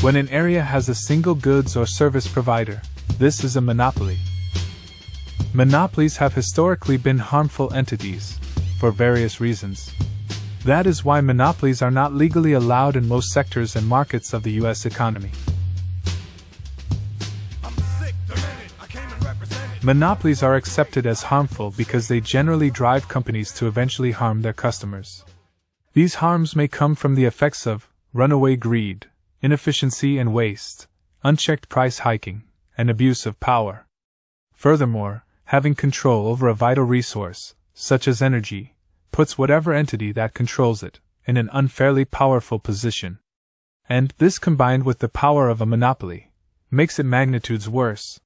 When an area has a single goods or service provider, this is a monopoly. Monopolies have historically been harmful entities, for various reasons. That is why monopolies are not legally allowed in most sectors and markets of the U.S. economy. Monopolies are accepted as harmful because they generally drive companies to eventually harm their customers. These harms may come from the effects of runaway greed, inefficiency and waste, unchecked price hiking, and abuse of power. Furthermore, having control over a vital resource, such as energy, puts whatever entity that controls it in an unfairly powerful position. And this, combined with the power of a monopoly, makes it magnitudes worse.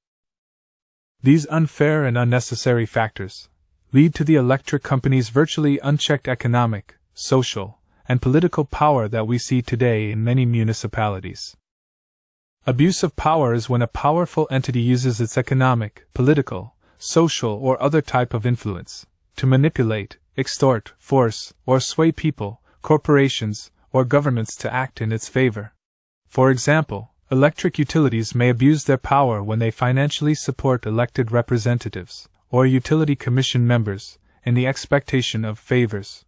These unfair and unnecessary factors lead to the electric company's virtually unchecked economic, social, and political power that we see today in many municipalities. Abuse of power is when a powerful entity uses its economic, political, social, or other type of influence to manipulate, extort, force, or sway people, corporations, or governments to act in its favor. For example, electric utilities may abuse their power when they financially support elected representatives or utility commission members in the expectation of favors.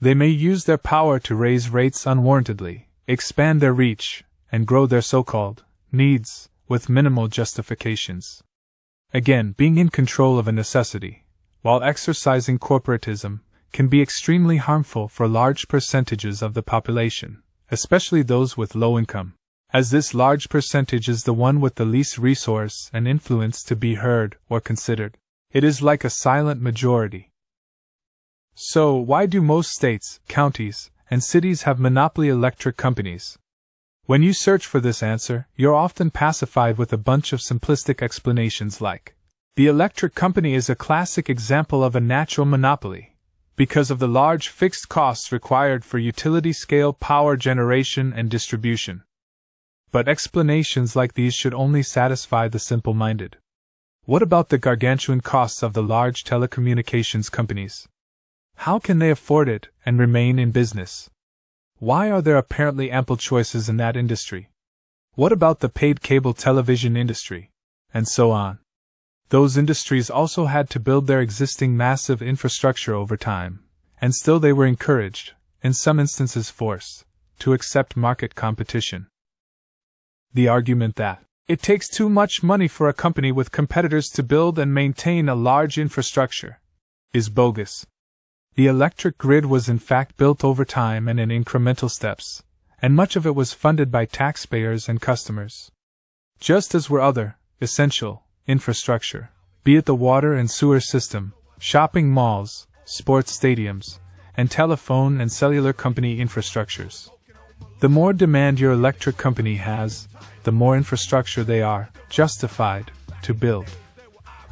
They may use their power to raise rates unwarrantedly, expand their reach, and grow their so-called needs with minimal justifications. Again, being in control of a necessity, while exercising corporatism, can be extremely harmful for large percentages of the population, especially those with low income, as this large percentage is the one with the least resource and influence to be heard or considered. It is like a silent majority. So, why do most states, counties, and cities have monopoly electric companies? When you search for this answer, you're often pacified with a bunch of simplistic explanations like, the electric company is a classic example of a natural monopoly, because of the large fixed costs required for utility-scale power generation and distribution. But explanations like these should only satisfy the simple-minded. What about the gargantuan costs of the large telecommunications companies? How can they afford it and remain in business? Why are there apparently ample choices in that industry? What about the paid cable television industry? And so on. Those industries also had to build their existing massive infrastructure over time, and still they were encouraged, in some instances forced, to accept market competition. The argument that it takes too much money for a company with competitors to build and maintain a large infrastructure is bogus. The electric grid was in fact built over time and in incremental steps, and much of it was funded by taxpayers and customers. Just as were other, essential, infrastructure, be it the water and sewer system, shopping malls, sports stadiums, and telephone and cellular company infrastructures. The more demand your electric company has, the more infrastructure they are justified to build.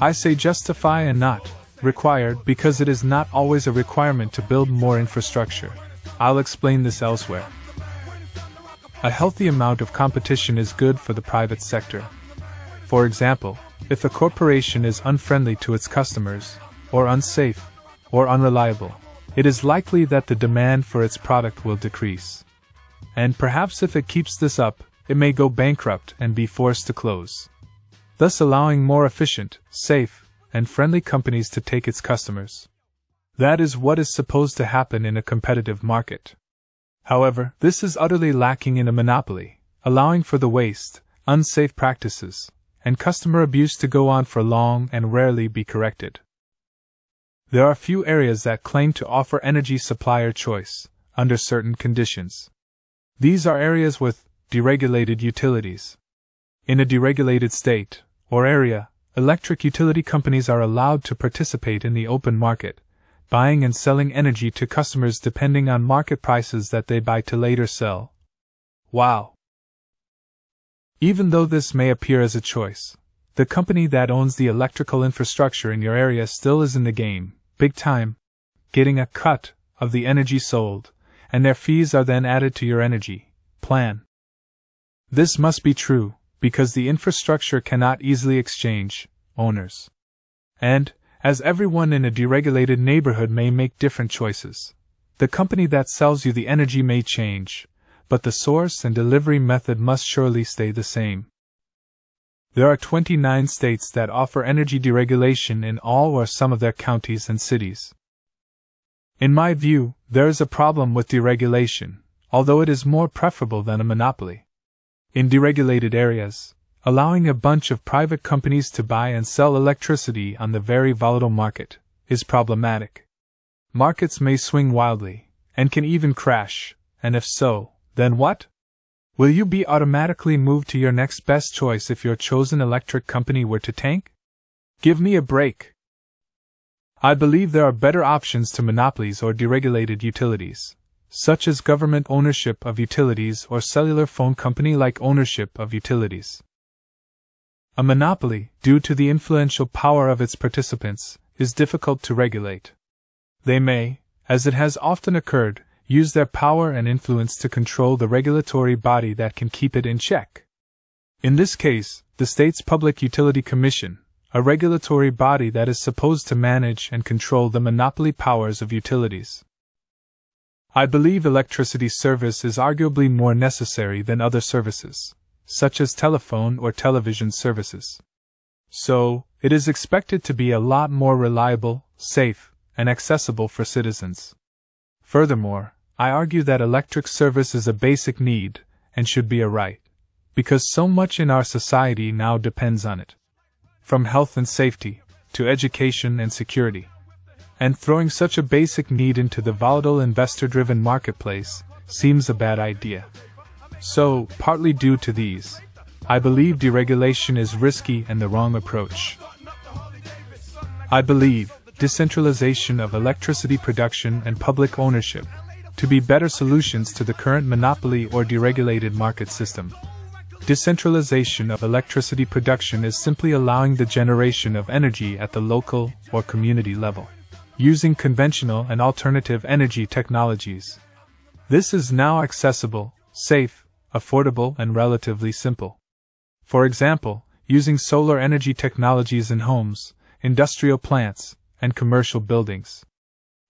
I say justify and not required because it is not always a requirement to build more infrastructure. I'll explain this elsewhere. A healthy amount of competition is good for the private sector. For example, if a corporation is unfriendly to its customers, or unsafe, or unreliable, it is likely that the demand for its product will decrease. And perhaps if it keeps this up, it may go bankrupt and be forced to close, thus allowing more efficient, safe, and friendly companies to take its customers. That is what is supposed to happen in a competitive market. However, this is utterly lacking in a monopoly, allowing for the waste, unsafe practices, and customer abuse to go on for long and rarely be corrected. There are few areas that claim to offer energy supplier choice, under certain conditions. These are areas with deregulated utilities. In a deregulated state, or area, electric utility companies are allowed to participate in the open market, buying and selling energy to customers depending on market prices that they buy to later sell. Wow! Even though this may appear as a choice, the company that owns the electrical infrastructure in your area still is in the game, big time, getting a cut of the energy sold, and their fees are then added to your energy plan. This must be true, because the infrastructure cannot easily exchange owners. And, as everyone in a deregulated neighborhood may make different choices, the company that sells you the energy may change, but the source and delivery method must surely stay the same. There are 29 states that offer energy deregulation in all or some of their counties and cities. In my view, there is a problem with deregulation, although it is more preferable than a monopoly. In deregulated areas, allowing a bunch of private companies to buy and sell electricity on the very volatile market is problematic. Markets may swing wildly, and can even crash, and if so, then what? Will you be automatically moved to your next best choice if your chosen electric company were to tank? Give me a break. I believe there are better options to monopolies or deregulated utilities, such as government ownership of utilities or cellular phone company-like ownership of utilities. A monopoly, due to the influential power of its participants, is difficult to regulate. They may, as it has often occurred, use their power and influence to control the regulatory body that can keep it in check. In this case, the state's Public Utility Commission, a regulatory body that is supposed to manage and control the monopoly powers of utilities. I believe electricity service is arguably more necessary than other services, such as telephone or television services. So, it is expected to be a lot more reliable, safe, and accessible for citizens. Furthermore, I argue that electric service is a basic need, and should be a right, because so much in our society now depends on it. From health and safety, to education and security. And throwing such a basic need into the volatile investor-driven marketplace seems a bad idea. So, partly due to these, I believe deregulation is risky and the wrong approach. I believe decentralization of electricity production and public ownership to be better solutions to the current monopoly or deregulated market system. Decentralization of electricity production is simply allowing the generation of energy at the local or community level, using conventional and alternative energy technologies. This is now accessible, safe, affordable, and relatively simple. For example, using solar energy technologies in homes, industrial plants, and commercial buildings.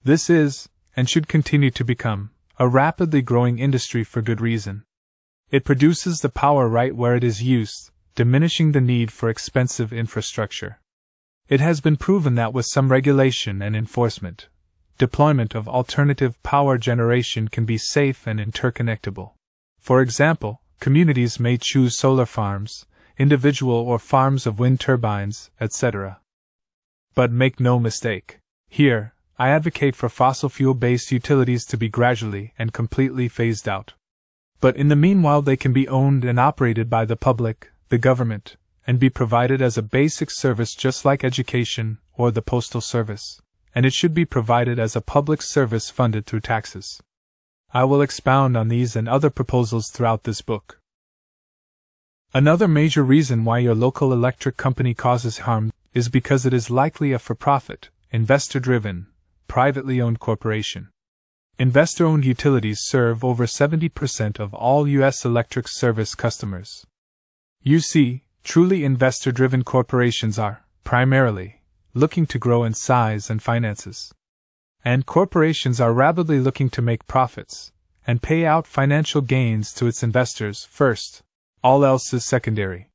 This is, and should continue to become, a rapidly growing industry for good reason. It produces the power right where it is used, diminishing the need for expensive infrastructure. It has been proven that with some regulation and enforcement, deployment of alternative power generation can be safe and interconnectable. For example, communities may choose solar farms, individual or farms of wind turbines, etc. But make no mistake, here, I advocate for fossil fuel-based utilities to be gradually and completely phased out. But in the meanwhile they can be owned and operated by the public, the government, and be provided as a basic service just like education or the postal service, and it should be provided as a public service funded through taxes. I will expound on these and other proposals throughout this book. Another major reason why your local electric company causes harm is because it is likely a for-profit, investor-driven, privately owned corporation. Investor-owned utilities serve over 70% of all U.S. electric service customers. You see, truly investor-driven corporations are, primarily, looking to grow in size and finances. And corporations are rapidly looking to make profits, and pay out financial gains to its investors first. All else is secondary.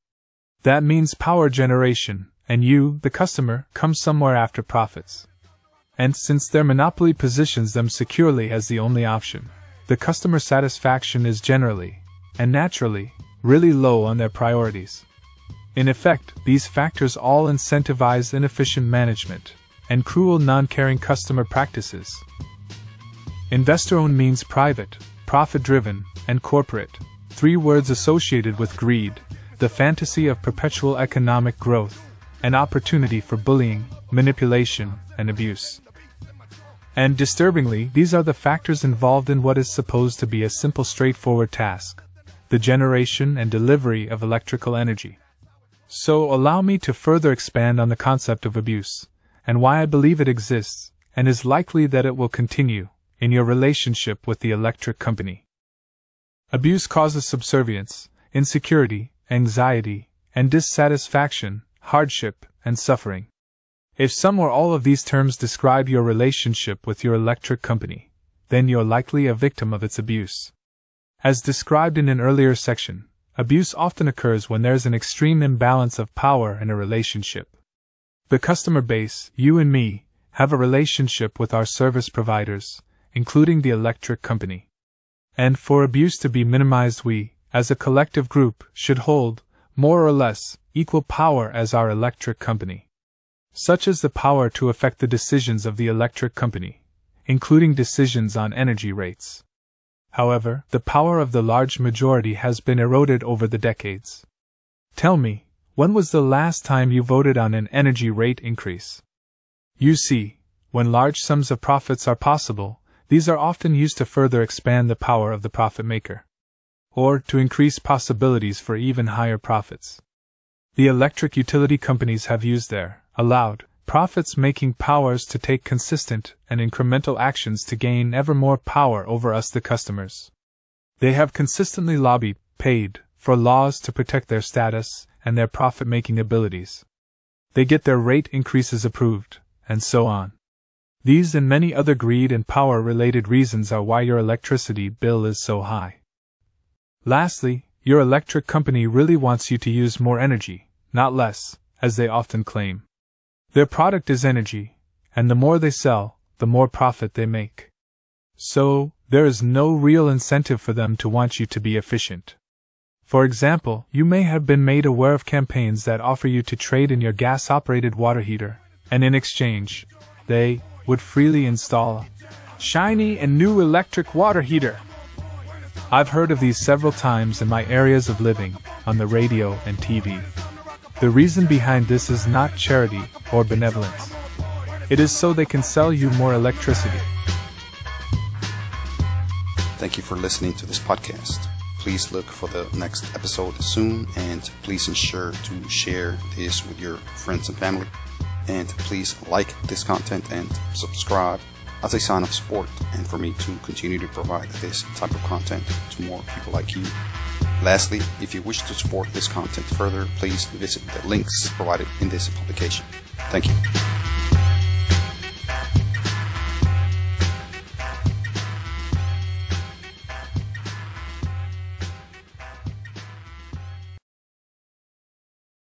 That means power generation, and you, the customer, come somewhere after profits. And since their monopoly positions them securely as the only option, the customer satisfaction is generally, and naturally, really low on their priorities. In effect, these factors all incentivize inefficient management and cruel non-caring customer practices. Investor-owned means private, profit-driven, and corporate, three words associated with greed, the fantasy of perpetual economic growth, and opportunity for bullying, manipulation, and abuse. And disturbingly, these are the factors involved in what is supposed to be a simple, straightforward task: the generation and delivery of electrical energy. So allow me to further expand on the concept of abuse, and why I believe it exists, and is likely that it will continue, in your relationship with the electric company. Abuse causes subservience, insecurity, anxiety, and dissatisfaction, hardship, and suffering. If some or all of these terms describe your relationship with your electric company, then you're likely a victim of its abuse. As described in an earlier section, abuse often occurs when there's an extreme imbalance of power in a relationship. The customer base, you and me, have a relationship with our service providers, including the electric company. And for abuse to be minimized, we, as a collective group, should hold, more or less, equal power as our electric company. Such as the power to affect the decisions of the electric company, including decisions on energy rates. However, the power of the large majority has been eroded over the decades. Tell me, when was the last time you voted on an energy rate increase? You see, when large sums of profits are possible, these are often used to further expand the power of the profit maker, or to increase possibilities for even higher profits. The electric utility companies have used their allowed profits-making powers to take consistent and incremental actions to gain ever more power over us, the customers. They have consistently lobbied, paid, for laws to protect their status and their profit-making abilities. They get their rate increases approved, and so on. These and many other greed and power-related reasons are why your electricity bill is so high. Lastly, your electric company really wants you to use more energy, not less, as they often claim. Their product is energy, and the more they sell, the more profit they make. So, there is no real incentive for them to want you to be efficient. For example, you may have been made aware of campaigns that offer you to trade in your gas-operated water heater, and in exchange, they would freely install a shiny and new electric water heater. I've heard of these several times in my areas of living, on the radio and TV. The reason behind this is not charity or benevolence. It is so they can sell you more electricity. Thank you for listening to this podcast. Please look for the next episode soon, and please ensure to share this with your friends and family. And please like this content and subscribe as a sign of support and for me to continue to provide this type of content to more people like you. Lastly, if you wish to support this content further, please visit the links provided in this publication. Thank you.